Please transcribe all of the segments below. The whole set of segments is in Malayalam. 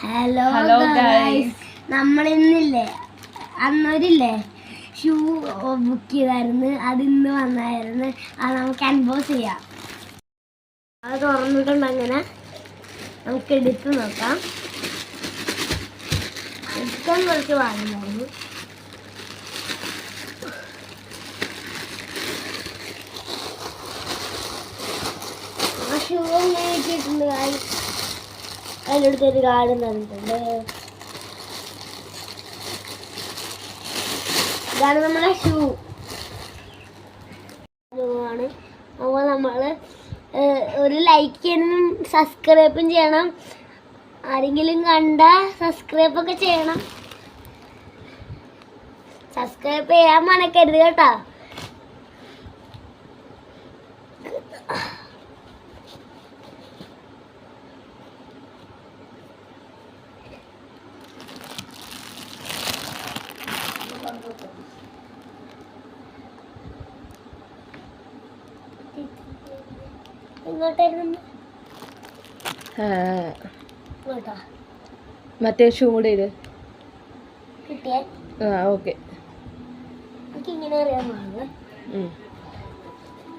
ഹലോ ഗൈസ്, നമ്മളിന്നില്ലേ അന്നൊരില്ലേ ഷൂ ബുക്ക് ചെയ്തായിരുന്നു. അതിന്ന് വന്നായിരുന്നു. അത് നമുക്ക് അൺബോക്സ് ചെയ്യാം. അത് തുറന്നിട്ടുണ്ട്. അങ്ങനെ നമുക്ക് എടുത്ത് നോക്കാം. എടുക്കാൻ കുറച്ച് വാങ്ങുന്നു. ഷൂ ഇങ്ങനെ വെച്ചിട്ടുണ്ട്. അതിനടുത്തൊരു കാർഡ് തന്നിട്ടുണ്ട്. ഇതാണ് നമ്മളെ ഷൂ ആണ്. അപ്പോൾ നമ്മൾ ഒരു ലൈക്ക് ചെയ്യണം, സബ്സ്ക്രൈബും ചെയ്യണം. ആരെങ്കിലും കണ്ട സബ്സ്ക്രൈബൊക്കെ ചെയ്യണം. സബ്സ്ക്രൈബ് ചെയ്യാൻ മറക്കരുത് കേട്ടോ. മറ്റേ ഷൂ കൂടെ ഇത് കിട്ടിയേ. ഓക്കെ, എനിക്കിങ്ങനെ അറിയാൻ പോകുന്നത്.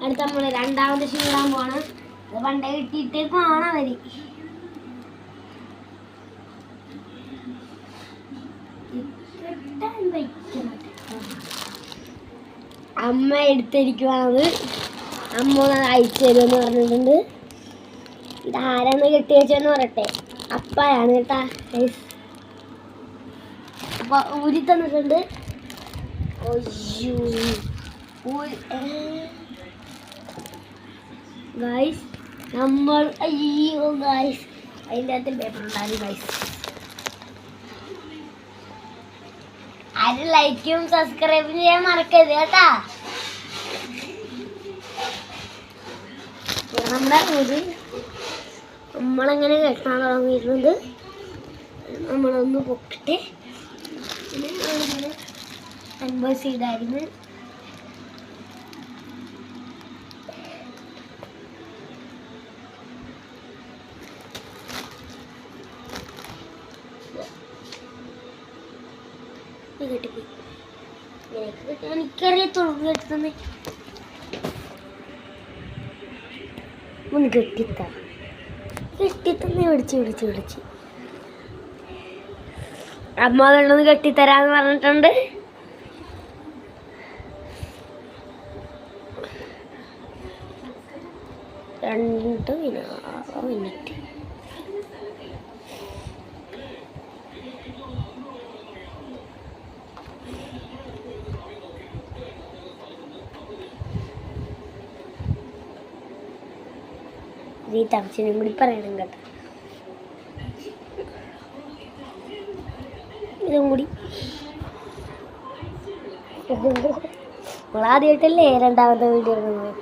അടുത്ത നമ്മള് രണ്ടാമത്തെ ഷൂ ഇടാൻ പോണം. അത് പണ്ടേ കിട്ടിയിട്ട് കാണാൻ മതി. അമ്മ എടുത്തിരിക്കുവാണത്. അമ്മ അയച്ചു തരുമെന്ന് പറഞ്ഞിട്ടുണ്ട്. ഇതാരാന്ന് കെട്ടി വെച്ചെന്ന് പറയട്ടെ. അപ്പായാണ് കേട്ടാ. അപ്പൊ ഊരി തന്നിട്ടുണ്ട്. ഗൈസ് നമ്മൾ അയ്യോ ഗൈസ്, അതിൻ്റെ അകത്ത് പേപ്പർ ഉണ്ടായിരുന്നു ഗൈസ്. ആരും ലൈക്കും സബ്സ്ക്രൈബും ചെയ്യാൻ മറക്കരുത് കേട്ടാ. നമ്മുടെ ഊരി നമ്മളങ്ങനെ കെട്ടാൻ തുടങ്ങിയിട്ടുണ്ട്. നമ്മളൊന്ന് പൊക്കിട്ട് അൺബോക്സ് ചെയ്തായിരുന്നു. എനിക്കറിയത്തുള്ളൂ കെട്ടുന്നേ. ഒന്ന് കെട്ടിത്തന്നെ വിളിച്ച് അമ്മ വെള്ളൊന്ന് കെട്ടിത്തരാന്ന് പറഞ്ഞിട്ടുണ്ട്. രണ്ട് മിനിറ്റ്. ഈ തമിച്ചിനും കൂടി പറയണം കേട്ടോ. ഇതും കൂടി നമ്മളാദ്യമായിട്ടല്ലേ രണ്ടാമത്തെ വീഡിയോ ഇടുന്നത്.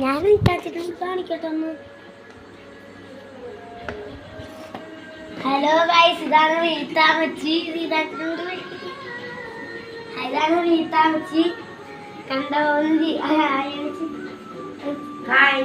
ഞാൻ കാണിക്കട്ടെ ഒന്ന്. ഹലോ ഗൈസ്, ഇതാണ് റീത്താമച്ചി. ഇതാണ് റീത്താമച്ചി. കണ്ടോ? ഹായ്.